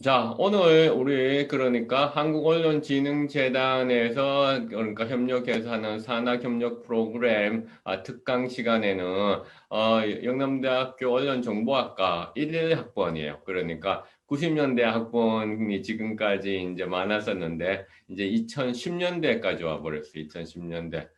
자, 오늘 우리 그러니까 한국언론진흥재단에서 그러니까 협력해서 하는 산학협력 프로그램 특강 시간에는 영남대학교 언론정보학과 11학번이에요. 그러니까 90년대 학번이 지금까지 이제 많았었는데 이제 2010년대까지 와버렸어요. 2010년대.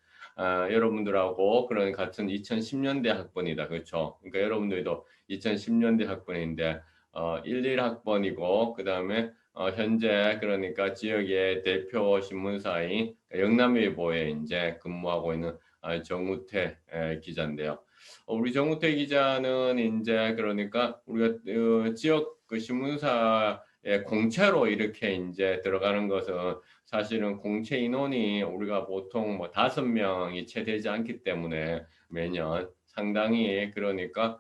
여러분들하고 그런 같은 2010년대 학번이다. 그렇죠? 그러니까 여러분들도 2010년대 학번인데 11학번이고 그다음에 현재 그러니까 지역의 대표 신문사인 영남일보에 이제 근무하고 있는 정우태 기자인데요. 우리 정우태 기자는 이제 그러니까 우리가 지역 그 신문사에 공채로 이렇게 이제 들어가는 것은 사실은 공채 인원이 우리가 보통 뭐 5명이 채 되지 않기 때문에 매년 상당히 그러니까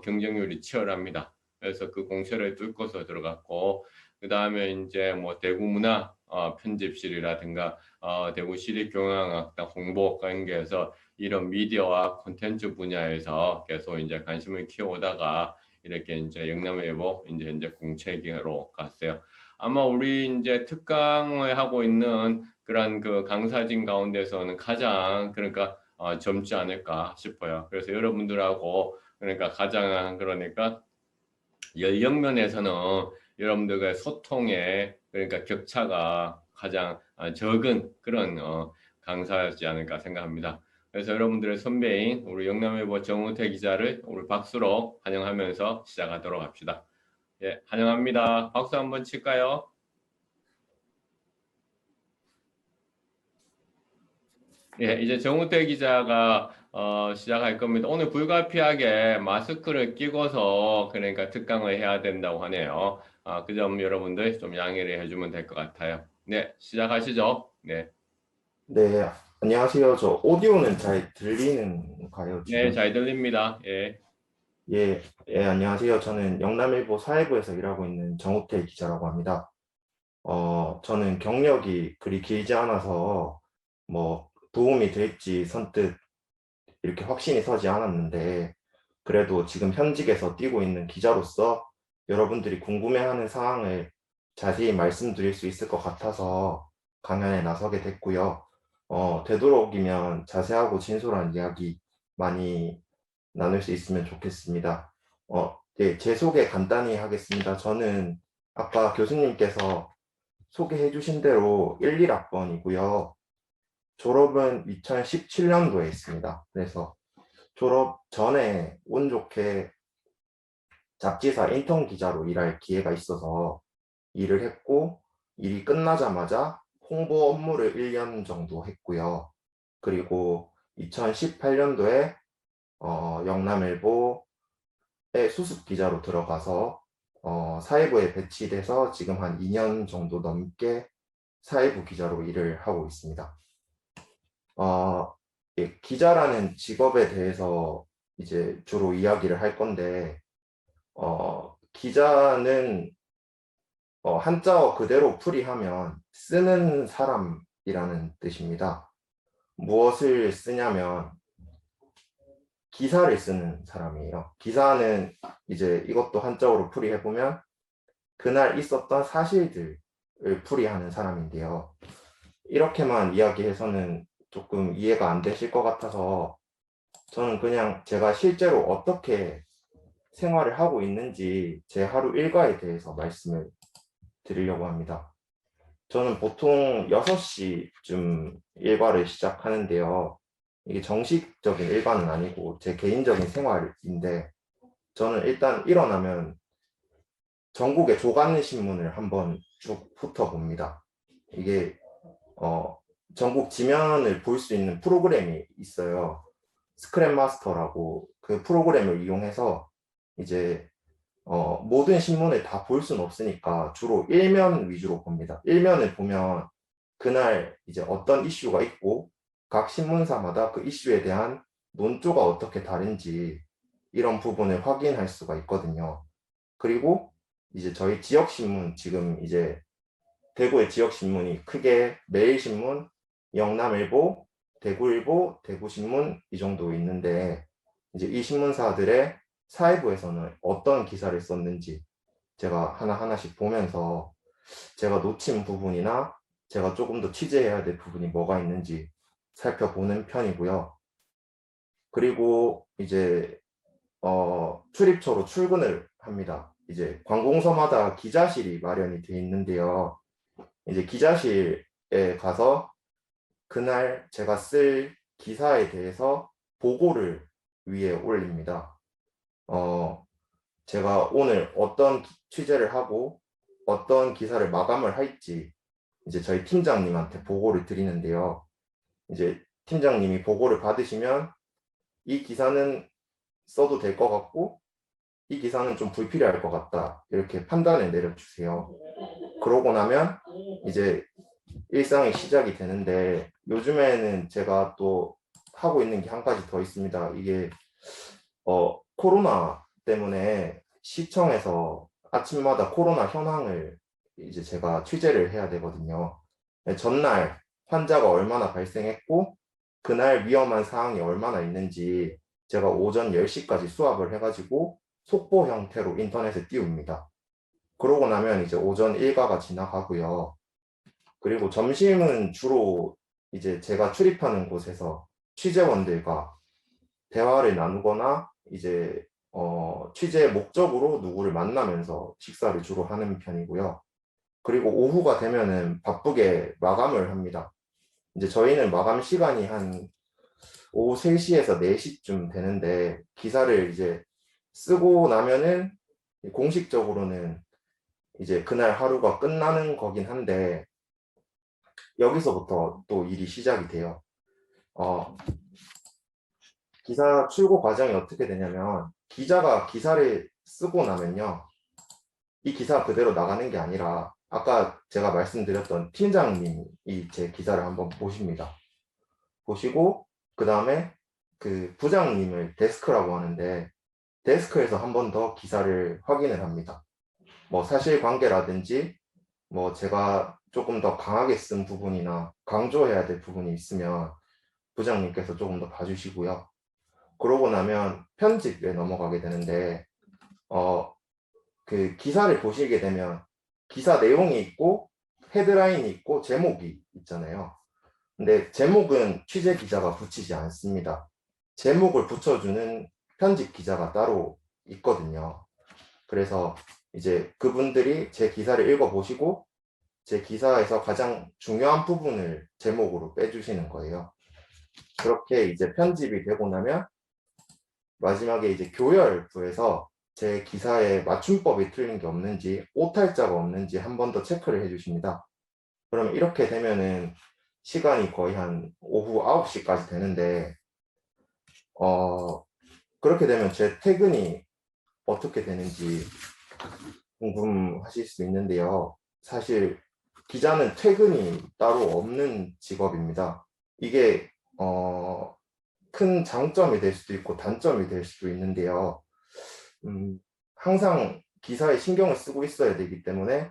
경쟁률이 치열합니다. 그래서 그 공채를 뚫고서 들어갔고 그 다음에 이제 뭐 대구문화 편집실이라든가 대구시립경영학당 홍보관계에서 이런 미디어와 콘텐츠 분야에서 계속 이제 관심을 키워오다가 이렇게 이제 영남일보 이제 현재 공채기로 갔어요. 아마 우리 이제 특강을 하고 있는 그런 그 강사진 가운데서는 가장 그러니까 젊지 않을까 싶어요. 그래서 여러분들하고 그러니까 가장 그러니까 연령면에서는 여러분들과의 소통에 그러니까 격차가 가장 적은 그런 강사였지 않을까 생각합니다. 그래서 여러분들의 선배인 우리 영남일보 정우태 기자를 우리 박수로 환영하면서 시작하도록 합시다. 예, 환영합니다. 박수 한번 칠까요? 예, 이제 정우태 기자가 시작할 겁니다. 오늘 불가피하게 마스크를 끼고서 그러니까 특강을 해야 된다고 하네요. 그 점 여러분들 좀 양해를 해주면 될 것 같아요. 네, 시작하시죠. 네, 네, 안녕하세요. 저 오디오는 잘 들리는가요, 네, 지금? 잘 들립니다. 예, 안녕하세요. 저는 영남일보 사회부에서 일하고 있는 정우태 기자라고 합니다. 저는 경력이 그리 길지 않아서 뭐 도움이 될지 선뜻 이렇게 확신이 서지 않았는데, 그래도 지금 현직에서 뛰고 있는 기자로서 여러분들이 궁금해하는 사항을 자세히 말씀드릴 수 있을 것 같아서 강연에 나서게 됐고요. 되도록이면 자세하고 진솔한 이야기 많이 나눌 수 있으면 좋겠습니다. 네, 제 소개 간단히 하겠습니다. 저는 아까 교수님께서 소개해 주신 대로 1, 1학번이고요. 졸업은 2017년도에 했습니다. 그래서 졸업 전에 운 좋게 잡지사 인턴 기자로 일할 기회가 있어서 일을 했고, 일이 끝나자마자 홍보 업무를 1년 정도 했고요. 그리고 2018년도에 영남일보의 수습 기자로 들어가서 사회부에 배치돼서 지금 한 2년 정도 넘게 사회부 기자로 일을 하고 있습니다. 어, 예, 기자라는 직업에 대해서 이제 주로 이야기를 할 건데, 기자는 한자어 그대로 풀이하면 쓰는 사람이라는 뜻입니다. 무엇을 쓰냐면 기사를 쓰는 사람이에요. 기사는 이제 이것도 한자어로 풀이해보면 그날 있었던 사실들을 풀이하는 사람인데요. 이렇게만 이야기해서는 조금 이해가 안 되실 것 같아서 저는 그냥 제가 실제로 어떻게 생활을 하고 있는지 제 하루 일과에 대해서 말씀을 드리려고 합니다. 저는 보통 6시쯤 일과를 시작하는데요. 이게 정식적인 일과는 아니고 제 개인적인 생활인데, 저는 일단 일어나면 전국의 조간 신문을 한번 쭉 훑어봅니다. 이게 어, 전국 지면을 볼 수 있는 프로그램이 있어요. 스크랩 마스터라고 그 프로그램을 이용해서 이제 모든 신문을 다 볼 수는 없으니까 주로 일면 위주로 봅니다. 일면을 보면 그날 이제 어떤 이슈가 있고 각 신문사마다 그 이슈에 대한 논조가 어떻게 다른지 이런 부분을 확인할 수가 있거든요. 그리고 이제 저희 지역 신문, 지금 이제 대구의 지역 신문이 크게 매일신문, 영남일보, 대구일보, 대구신문 이 정도 있는데, 이제 이 신문사들의 사회부에서는 어떤 기사를 썼는지, 제가 하나하나씩 보면서 제가 놓친 부분이나 제가 조금 더 취재해야 될 부분이 뭐가 있는지 살펴보는 편이고요. 그리고 이제 출입처로 출근을 합니다. 이제 관공서마다 기자실이 마련이 되어 있는데요. 이제 기자실에 가서 그날 제가 쓸 기사에 대해서 보고를 위에 올립니다. 제가 오늘 어떤 취재를 하고 어떤 기사를 마감을 할지 이제 저희 팀장님한테 보고를 드리는데요. 이제 팀장님이 보고를 받으시면 이 기사는 써도 될 것 같고 이 기사는 좀 불필요할 것 같다. 이렇게 판단을 내려주세요. 그러고 나면 이제 일상이 시작이 되는데 요즘에는 제가 또 하고 있는 게 한 가지 더 있습니다. 이게 코로나 때문에 시청에서 아침마다 코로나 현황을 이제 제가 취재를 해야 되거든요. 전날 환자가 얼마나 발생했고 그날 위험한 사항이 얼마나 있는지 제가 오전 10시까지 수합을 해가지고 속보 형태로 인터넷에 띄웁니다. 그러고 나면 이제 오전 일과가 지나가고요. 그리고 점심은 주로 이제 제가 출입하는 곳에서 취재원들과 대화를 나누거나 이제 취재 목적으로 누구를 만나면서 식사를 주로 하는 편이고요. 그리고 오후가 되면은 바쁘게 마감을 합니다. 이제 저희는 마감 시간이 한 오후 3시에서 4시쯤 되는데 기사를 이제 쓰고 나면은 공식적으로는 이제 그날 하루가 끝나는 거긴 한데 여기서부터 또 일이 시작이 돼요. 기사 출고 과정이 어떻게 되냐면 기자가 기사를 쓰고 나면요. 이 기사 그대로 나가는 게 아니라 아까 제가 말씀드렸던 팀장님이 제 기사를 한번 보십니다. 보시고 그 다음에 그 부장님을 데스크라고 하는데 데스크에서 한 번 더 기사를 확인을 합니다. 뭐 사실관계라든지 뭐 제가 조금 더 강하게 쓴 부분이나 강조해야 될 부분이 있으면 부장님께서 조금 더 봐주시고요. 그러고 나면 편집에 넘어가게 되는데 그 기사를 보시게 되면 기사 내용이 있고 헤드라인이 있고 제목이 있잖아요. 근데 제목은 취재 기자가 붙이지 않습니다. 제목을 붙여주는 편집 기자가 따로 있거든요. 그래서 이제 그분들이 제 기사를 읽어보시고 제 기사에서 가장 중요한 부분을 제목으로 빼주시는 거예요. 그렇게 이제 편집이 되고 나면 마지막에 이제 교열부에서 제 기사에 맞춤법이 틀린 게 없는지 오탈자가 없는지 한 번 더 체크를 해주십니다. 그럼 이렇게 되면은 시간이 거의 한 오후 9시까지 되는데 그렇게 되면 제 퇴근이 어떻게 되는지 궁금하실 수 있는데요. 사실 기자는 퇴근이 따로 없는 직업입니다. 이게 큰 장점이 될 수도 있고 단점이 될 수도 있는데요. 항상 기사에 신경을 쓰고 있어야 되기 때문에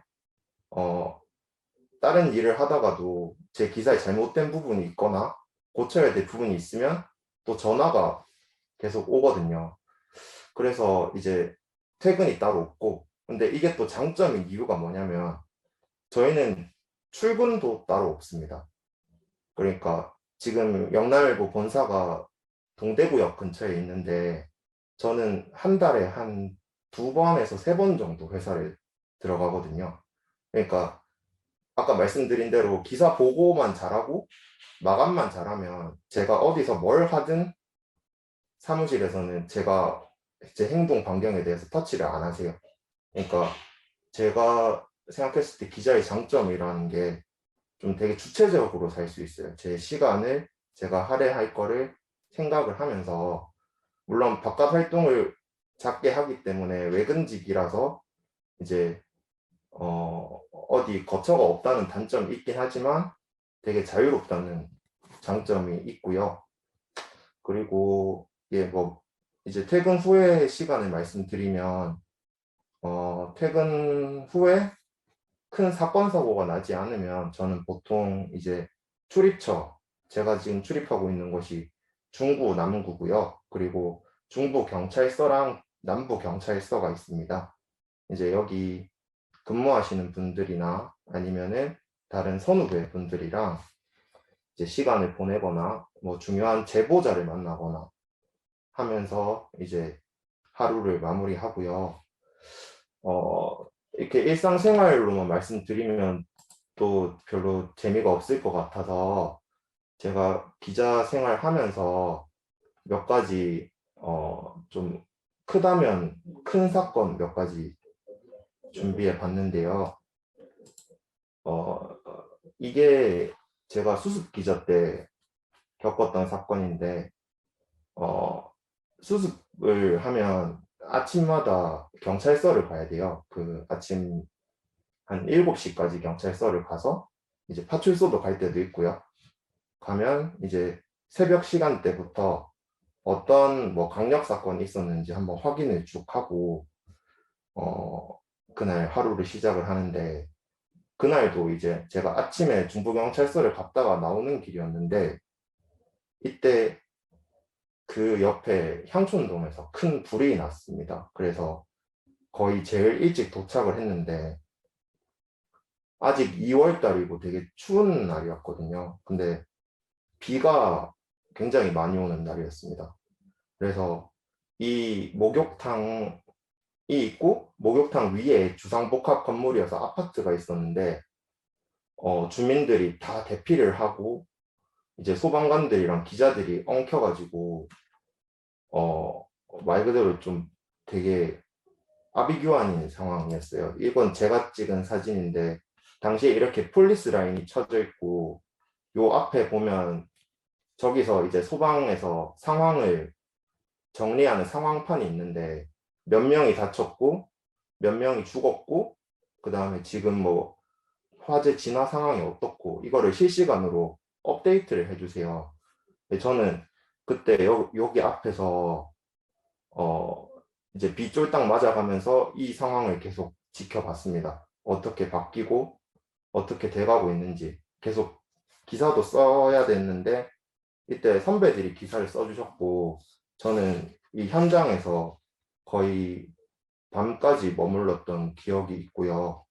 다른 일을 하다가도 제 기사에 잘못된 부분이 있거나 고쳐야 될 부분이 있으면 또 전화가 계속 오거든요. 그래서 이제 퇴근이 따로 없고 근데 이게 또 장점인 이유가 뭐냐면 저희는 출근도 따로 없습니다. 그러니까 지금 영남일보 본사가 동대구역 근처에 있는데 저는 한 달에 한 2번에서 3번 정도 회사를 들어가거든요. 그러니까 아까 말씀드린 대로 기사 보고만 잘하고 마감만 잘하면 제가 어디서 뭘 하든 사무실에서는 제가 제 행동 반경에 대해서 터치를 안 하세요. 그러니까 제가 생각했을 때 기자의 장점이라는 게 좀 되게 주체적으로 살 수 있어요. 제 시간을 제가 할애할 거를 생각을 하면서 물론 바깥 활동을 작게 하기 때문에 외근직이라서 이제 어디 거처가 없다는 단점이 있긴 하지만 되게 자유롭다는 장점이 있고요. 그리고 뭐 이제 퇴근 후의 시간을 말씀드리면 퇴근 후에 큰 사건 사고가 나지 않으면 저는 보통 이제 출입처 제가 지금 출입하고 있는 곳이 중구 남구고요. 그리고 중부 경찰서랑 남부 경찰서가 있습니다. 이제 여기 근무하시는 분들이나 아니면은 다른 선후배 분들이랑 이제 시간을 보내거나 뭐 중요한 제보자를 만나거나 하면서 이제 하루를 마무리하고요. 이렇게 일상생활로만 말씀드리면 또 별로 재미가 없을 것 같아서 제가 기자 생활하면서 몇 가지 좀 크다면 큰 사건 몇 가지 준비해 봤는데요. 이게 제가 수습 기자 때 겪었던 사건인데 수습을 하면 아침마다 경찰서를 가야 돼요. 그 아침 한 7시까지 경찰서를 가서 이제 파출소도 갈 때도 있고요. 가면 이제 새벽 시간대부터 어떤 뭐 강력 사건이 있었는지 한번 확인을 쭉 하고 그날 하루를 시작을 하는데 그날도 이제 제가 아침에 중부경찰서를 갔다가 나오는 길이었는데 이때 그 옆에 향촌동에서 큰 불이 났습니다. 그래서 거의 제일 일찍 도착을 했는데 아직 2월 달이고 되게 추운 날이었거든요. 근데 비가 굉장히 많이 오는 날이었습니다. 그래서 이 목욕탕이 있고 목욕탕 위에 주상복합 건물이어서 아파트가 있었는데 주민들이 다 대피를 하고 이제 소방관들이랑 기자들이 엉켜가지고 말 그대로 좀 되게 아비규환인 상황이었어요. 이건 제가 찍은 사진인데 당시에 이렇게 폴리스 라인이 쳐져 있고 요 앞에 보면 저기서 이제 소방에서 상황을 정리하는 상황판이 있는데 몇 명이 다쳤고 몇 명이 죽었고 그 다음에 지금 뭐 화재 진화 상황이 어떻고 이거를 실시간으로 업데이트를 해주세요. 근데 저는 그때 여기 앞에서 어 이제 비 쫄딱 맞아가면서 이 상황을 계속 지켜봤습니다. 어떻게 바뀌고 어떻게 돼가고 있는지 계속 기사도 써야 됐는데 이때 선배들이 기사를 써주셨고 저는 이 현장에서 거의 밤까지 머물렀던 기억이 있고요.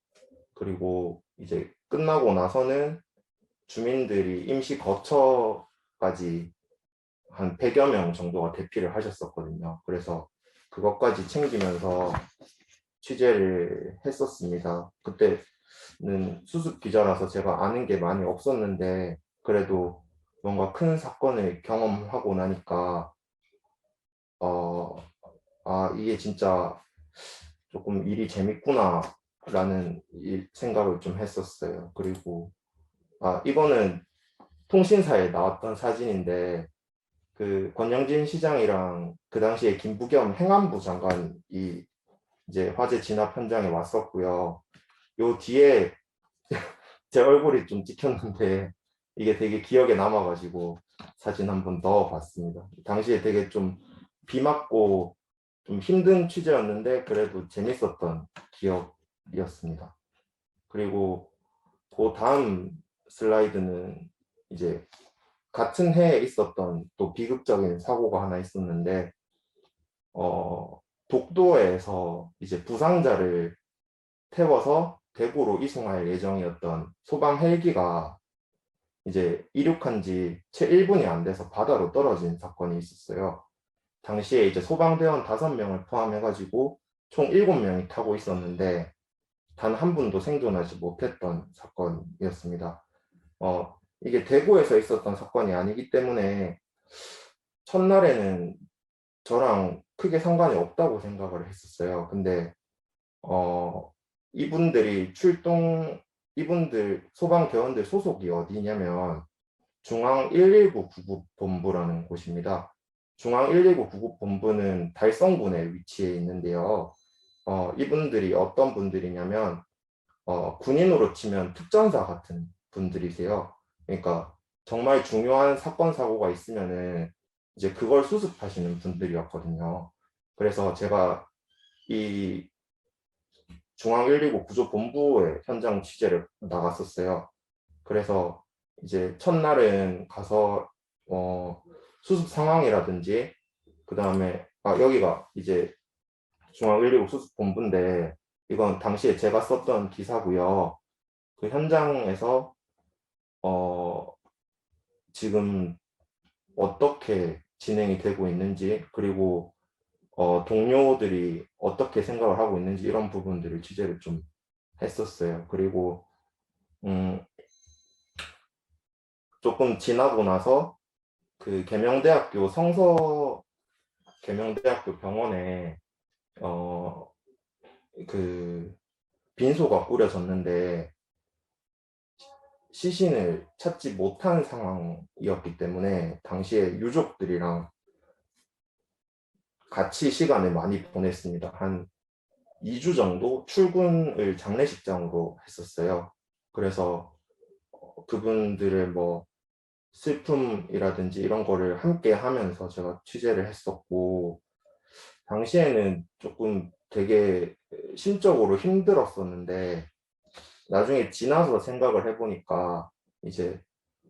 그리고 이제 끝나고 나서는 주민들이 임시 거처까지 한 100여 명 정도가 대피를 하셨었거든요. 그래서 그것까지 챙기면서 취재를 했었습니다. 그때는 수습 기자라서 제가 아는 게 많이 없었는데 그래도 뭔가 큰 사건을 경험하고 나니까 어, 이게 진짜 조금 일이 재밌구나라는 생각을 좀 했었어요. 그리고 이거는 통신사에 나왔던 사진인데 그 권영진 시장이랑 그 당시에 김부겸 행안부 장관이 이제 화재 진압 현장에 왔었고요. 요 뒤에 제 얼굴이 좀 찍혔는데 이게 되게 기억에 남아가지고 사진 한번 넣어봤습니다. 당시에 되게 좀 비 맞고 좀 힘든 취재였는데 그래도 재밌었던 기억이었습니다. 그리고 그 다음 슬라이드는 이제 같은 해에 있었던 또 비극적인 사고가 하나 있었는데 독도에서 이제 부상자를 태워서 대구로 이송할 예정이었던 소방 헬기가 이제 이륙한 지 채 1분이 안 돼서 바다로 떨어진 사건이 있었어요. 당시에 이제 소방대원 5명을 포함해가지고 총 7명이 타고 있었는데 단 한 분도 생존하지 못했던 사건이었습니다. 이게 대구에서 있었던 사건이 아니기 때문에 첫날에는 저랑 크게 상관이 없다고 생각을 했었어요. 근데 이분들 소방대원들 소속이 어디냐면 중앙 119 구급본부라는 곳입니다. 중앙 119 구급본부는 달성군에 위치해 있는데요. 이분들이 어떤 분들이냐면 군인으로 치면 특전사 같은 분들이세요. 그러니까 정말 중요한 사건 사고가 있으면은 이제 그걸 수습하시는 분들이었거든요. 그래서 제가 이 중앙 119 구조본부에 현장 취재를 나갔었어요. 그래서 이제 첫날은 가서 수습 상황이라든지 그 다음에 여기가 이제 중앙 119 수습본부인데 이건 당시에 제가 썼던 기사고요. 그 현장에서 지금 어떻게 진행이 되고 있는지, 그리고 동료들이 어떻게 생각을 하고 있는지 이런 부분들을 취재를 좀 했었어요. 그리고 조금 지나고 나서 그 계명대학교 계명대학교 병원에 그 빈소가 꾸려졌는데 시신을 찾지 못한 상황이었기 때문에 당시에 유족들이랑 같이 시간을 많이 보냈습니다. 한 2주 정도 출근을 장례식장으로 했었어요. 그래서 그분들의 뭐 슬픔이라든지 이런 거를 함께 하면서 제가 취재를 했었고, 당시에는 조금 되게 심적으로 힘들었었는데, 나중에 지나서 생각을 해보니까 이제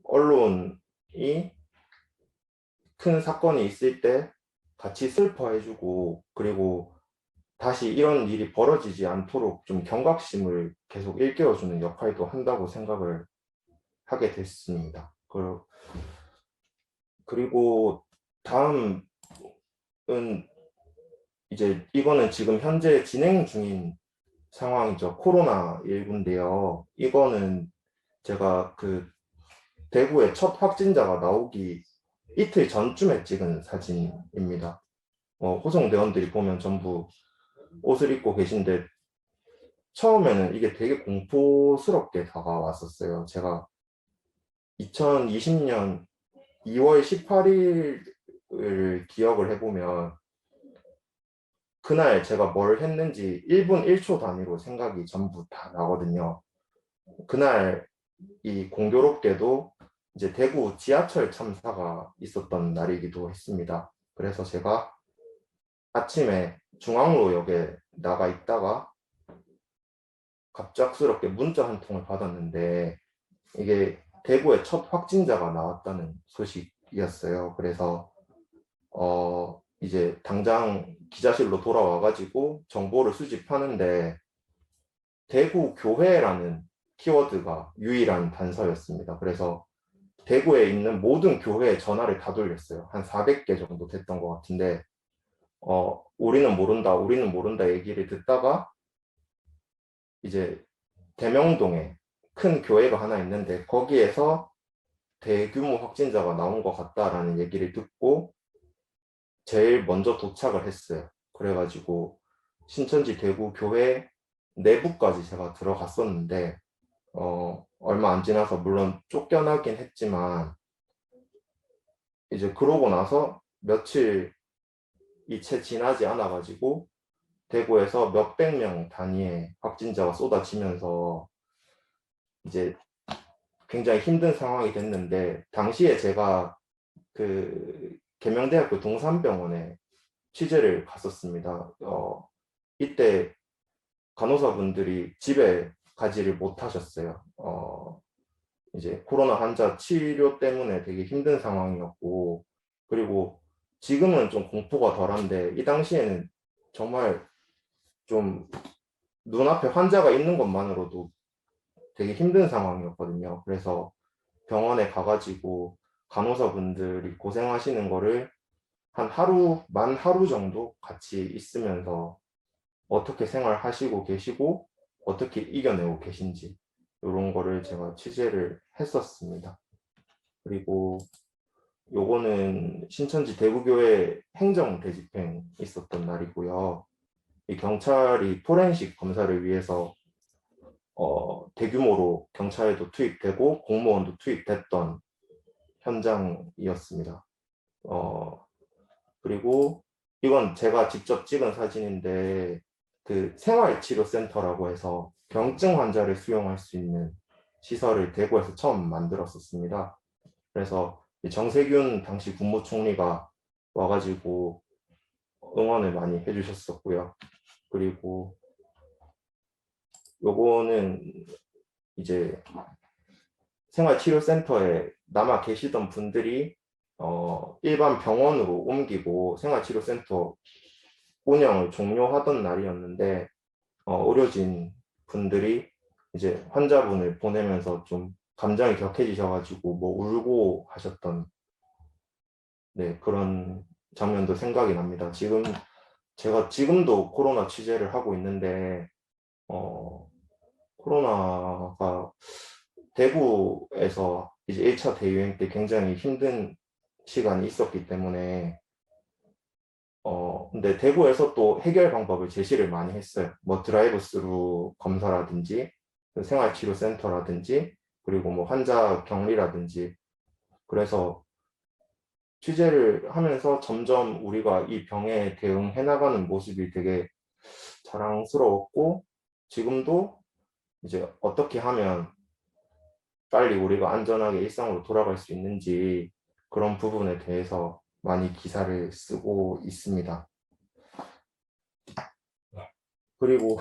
언론이 큰 사건이 있을 때 같이 슬퍼해주고, 그리고 다시 이런 일이 벌어지지 않도록 좀 경각심을 계속 일깨워주는 역할도 한다고 생각을 하게 됐습니다. 그리고 다음은 이제 이거는 지금 현재 진행 중인 상황이죠. 코로나19인데요. 이거는 제가 그 대구에 첫 확진자가 나오기 이틀 전쯤에 찍은 사진입니다. 호송대원들이 보면 전부 옷을 입고 계신데 처음에는 이게 되게 공포스럽게 다가왔었어요. 제가 2020년 2월 18일을 기억을 해보면 그날 제가 뭘 했는지 1분 1초 단위로 생각이 전부 다 나거든요. 그날 이 공교롭게도 이제 대구 지하철 참사가 있었던 날이기도 했습니다. 그래서 제가 아침에 중앙로역에 나가 있다가 갑작스럽게 문자 한 통을 받았는데 이게 대구에 첫 확진자가 나왔다는 소식이었어요. 그래서 이제 당장 기자실로 돌아와가지고 정보를 수집하는데 대구 교회라는 키워드가 유일한 단서였습니다. 그래서 대구에 있는 모든 교회에 전화를 다 돌렸어요. 한 400개 정도 됐던 것 같은데 우리는 모른다, 우리는 모른다 얘기를 듣다가 이제 대명동에 큰 교회가 하나 있는데 거기에서 대규모 확진자가 나온 것 같다라는 얘기를 듣고 제일 먼저 도착을 했어요. 그래가지고 신천지 대구 교회 내부까지 제가 들어갔었는데 얼마 안 지나서 물론 쫓겨나긴 했지만 이제 그러고 나서 며칠이 채 지나지 않아가지고 대구에서 몇백 명 단위의 확진자가 쏟아지면서 이제 굉장히 힘든 상황이 됐는데 당시에 제가 그 계명대학교 동산병원에 취재를 갔었습니다. 이때 간호사분들이 집에 가지를 못하셨어요. 이제 코로나 환자 치료 때문에 되게 힘든 상황이었고, 그리고 지금은 좀 공포가 덜한데 이 당시에는 정말 좀 눈앞에 환자가 있는 것만으로도 되게 힘든 상황이었거든요. 그래서 병원에 가가지고 간호사분들이 고생하시는 거를 한 만 하루 정도 같이 있으면서 어떻게 생활하시고 계시고 어떻게 이겨내고 계신지 이런 거를 제가 취재를 했었습니다. 그리고 요거는 신천지 대구교회 행정 대집행 있었던 날이고요. 이 경찰이 포렌식 검사를 위해서 대규모로 경찰도 투입되고 공무원도 투입됐던 현장이었습니다. 그리고 이건 제가 직접 찍은 사진인데 그 생활치료센터라고 해서 경증 환자를 수용할 수 있는 시설을 대구에서 처음 만들었었습니다. 그래서 정세균 당시 국무총리가 와가지고 응원을 많이 해주셨었고요. 그리고 요거는 이제 생활치료센터에 남아 계시던 분들이 일반 병원으로 옮기고 생활치료센터 운영을 종료하던 날이었는데 의료진 분들이 이제 환자분을 보내면서 좀 감정이 격해지셔가지고 뭐 울고 하셨던 네, 그런 장면도 생각이 납니다. 제가 지금도 코로나 취재를 하고 있는데 코로나가 대구에서 이제 1차 대유행 때 굉장히 힘든 시간이 있었기 때문에 근데 대구에서 또 해결 방법을 제시를 많이 했어요. 뭐 드라이브 스루 검사라든지 생활치료센터라든지 그리고 뭐 환자 격리라든지 그래서 취재를 하면서 점점 우리가 이 병에 대응해 나가는 모습이 되게 자랑스러웠고 지금도 이제 어떻게 하면 빨리 우리가 안전하게 일상으로 돌아갈 수 있는지 그런 부분에 대해서 많이 기사를 쓰고 있습니다. 그리고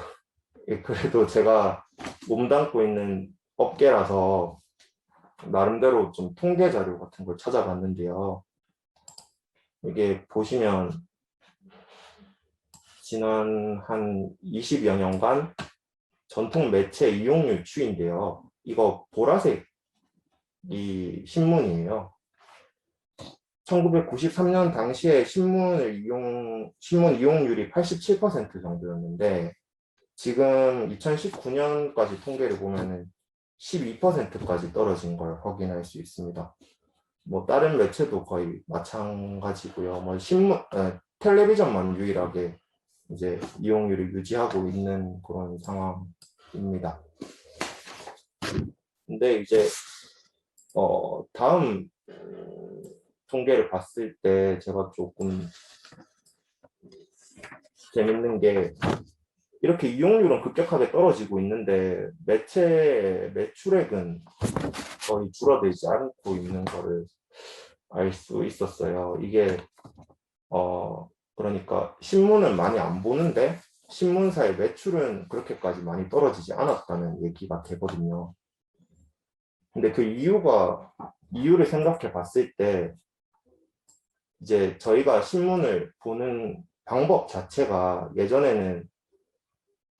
그래도 제가 몸담고 있는 업계라서 나름대로 좀 통계 자료 같은 걸 찾아봤는데요. 이게 보시면 지난 한 20여 년간 전통 매체 이용률 추인데요. 이거 보라색 이 신문이에요. 1993년 당시에 신문 이용률이 87% 정도였는데 지금 2019년까지 통계를 보면은 12%까지 떨어진 걸 확인할 수 있습니다. 뭐 다른 매체도 거의 마찬가지고요. 뭐 텔레비전만 유일하게 이제 이용률을 유지하고 있는 그런 상황입니다. 근데 이제 다음 통계를 봤을 때 제가 조금 재밌는 게 이렇게 이용률은 급격하게 떨어지고 있는데 매체 매출액은 거의 줄어들지 않고 있는 거를 알 수 있었어요. 이게 그러니까 신문은 많이 안 보는데 신문사의 매출은 그렇게까지 많이 떨어지지 않았다는 얘기가 되거든요. 근데 그 이유를 생각해 봤을 때 이제 저희가 신문을 보는 방법 자체가 예전에는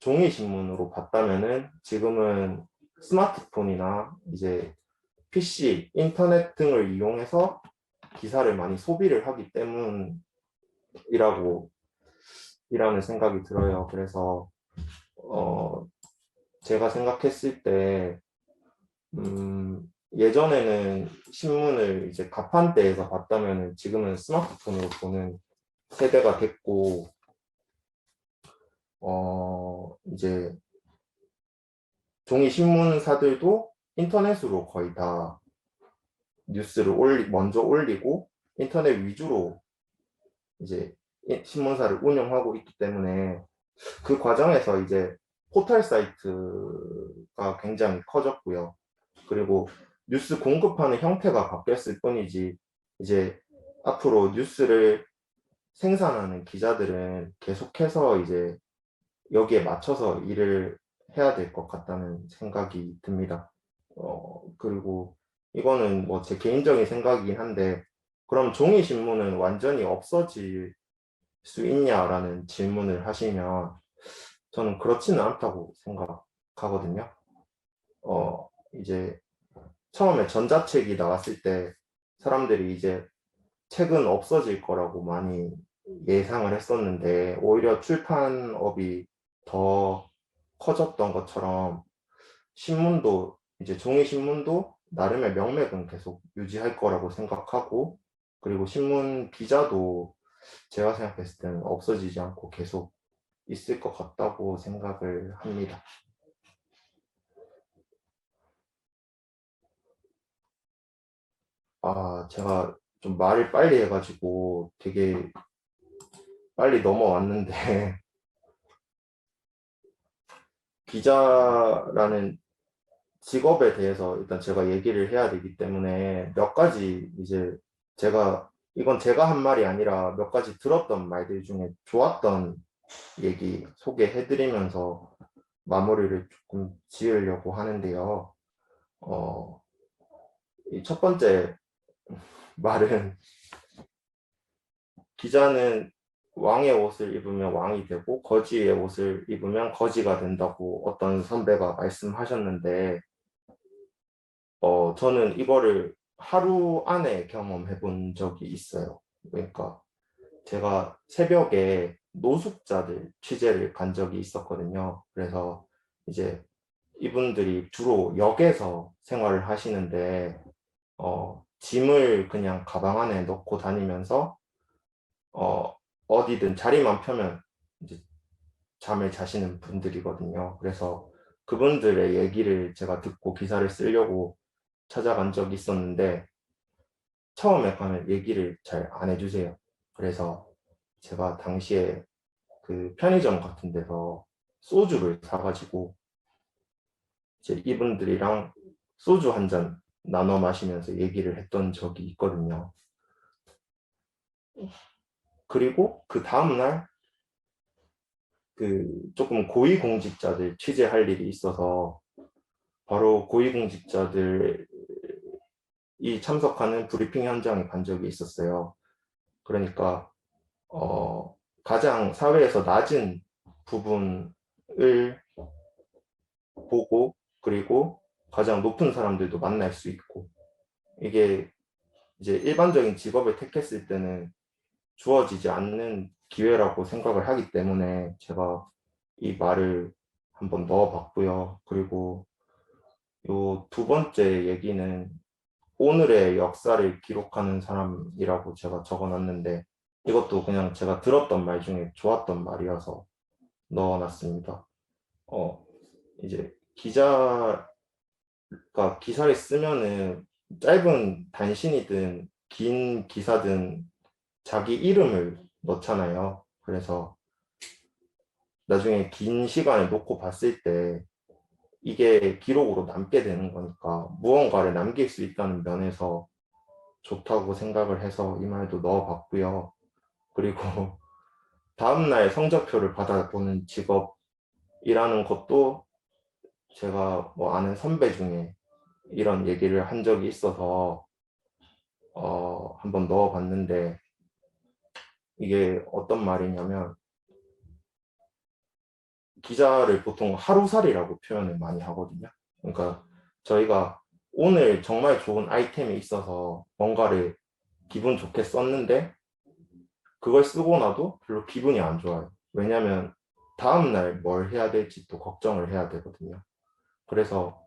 종이 신문으로 봤다면은 지금은 스마트폰이나 이제 PC, 인터넷 등을 이용해서 기사를 많이 소비를 하기 때문이라고 이라는 생각이 들어요. 그래서 제가 생각했을 때 예전에는 신문을 이제 가판대에서 봤다면은 지금은 스마트폰으로 보는 세대가 됐고 이제 종이 신문사들도 인터넷으로 거의 다 뉴스를 먼저 올리고 인터넷 위주로 이제 신문사를 운영하고 있기 때문에 그 과정에서 이제 포털 사이트가 굉장히 커졌고요. 그리고 뉴스 공급하는 형태가 바뀌었을 뿐이지 이제 앞으로 뉴스를 생산하는 기자들은 계속해서 이제 여기에 맞춰서 일을 해야 될 것 같다는 생각이 듭니다. 그리고 이거는 뭐 제 개인적인 생각이긴 한데 그럼 종이 신문은 완전히 없어질 수 있냐라는 질문을 하시면 저는 그렇지는 않다고 생각하거든요. 이제 처음에 전자책이 나왔을 때 사람들이 이제 책은 없어질 거라고 많이 예상을 했었는데 오히려 출판업이 더 커졌던 것처럼 신문도 이제 종이 신문도 나름의 명맥은 계속 유지할 거라고 생각하고 그리고 신문 기자도 제가 생각했을 때는 없어지지 않고 계속 있을 것 같다고 생각을 합니다. 제가 좀 말을 빨리 해가지고 되게 빨리 넘어왔는데 기자라는 직업에 대해서 일단 제가 얘기를 해야 되기 때문에 몇 가지 이제 이건 제가 한 말이 아니라 몇 가지 들었던 말들 중에 좋았던 얘기 소개해드리면서 마무리를 조금 지으려고 하는데요. 이 첫 번째 말은 기자는 왕의 옷을 입으면 왕이 되고 거지의 옷을 입으면 거지가 된다고 어떤 선배가 말씀하셨는데 저는 이거를 하루 안에 경험해 본 적이 있어요. 그러니까 제가 새벽에 노숙자들 취재를 간 적이 있었거든요. 그래서 이제 이분들이 주로 역에서 생활을 하시는데 짐을 그냥 가방 안에 넣고 다니면서 어디든 자리만 펴면 이제 잠을 자시는 분들이거든요. 그래서 그분들의 얘기를 제가 듣고 기사를 쓰려고 찾아간 적이 있었는데 처음에 가면 얘기를 잘 안 해주세요. 그래서 제가 당시에 그 편의점 같은 데서 소주를 사가지고 이제 이분들이랑 소주 한 잔 나눠 마시면서 얘기를 했던 적이 있거든요. 그리고 그 다음날 그 조금 고위공직자들 취재할 일이 있어서 바로 고위공직자들이 참석하는 브리핑 현장에 간 적이 있었어요. 그러니까 가장 사회에서 낮은 부분을 보고 그리고 가장 높은 사람들도 만날 수 있고 이게 이제 일반적인 직업을 택했을 때는 주어지지 않는 기회라고 생각을 하기 때문에 제가 이 말을 한번 넣어봤고요. 그리고 요 두 번째 얘기는 오늘의 역사를 기록하는 사람이라고 제가 적어놨는데 이것도 그냥 제가 들었던 말 중에 좋았던 말이어서 넣어놨습니다. 이제 기자가 기사를 쓰면은 짧은 단신이든 긴 기사든 자기 이름을 넣잖아요. 그래서 나중에 긴 시간을 놓고 봤을 때 이게 기록으로 남게 되는 거니까 무언가를 남길 수 있다는 면에서 좋다고 생각을 해서 이 말도 넣어봤고요. 그리고 다음날 성적표를 받아보는 직업이라는 것도 제가 뭐 아는 선배 중에 이런 얘기를 한 적이 있어서 한번 넣어봤는데 이게 어떤 말이냐면 기자를 보통 하루살이라고 표현을 많이 하거든요. 그러니까 저희가 오늘 정말 좋은 아이템이 있어서 뭔가를 기분 좋게 썼는데 그걸 쓰고 나도 별로 기분이 안 좋아요. 왜냐하면 다음날 뭘 해야 될지 또 걱정을 해야 되거든요. 그래서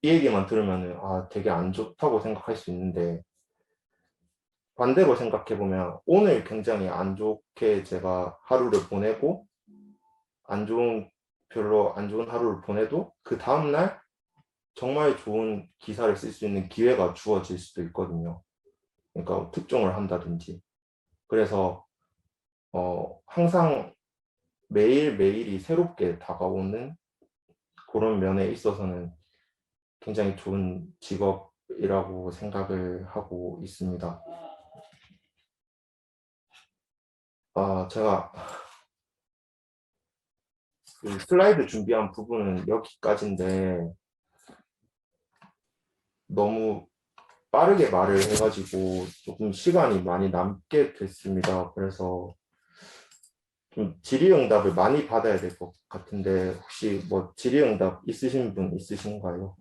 이 얘기만 들으면 되게 안 좋다고 생각할 수 있는데 반대로 생각해보면 오늘 굉장히 안 좋게 제가 하루를 보내고 별로 안 좋은 하루를 보내도 그 다음날 정말 좋은 기사를 쓸 수 있는 기회가 주어질 수도 있거든요. 그러니까 특종을 한다든지. 그래서 항상 매일매일이 새롭게 다가오는 그런 면에 있어서는 굉장히 좋은 직업이라고 생각을 하고 있습니다. 제가 그 슬라이드 준비한 부분은 여기까지인데 너무 빠르게 말을 해가지고 조금 시간이 많이 남게 됐습니다. 그래서 좀 질의응답을 많이 받아야 될 것 같은데 혹시 뭐 질의응답 있으신 분 있으신가요?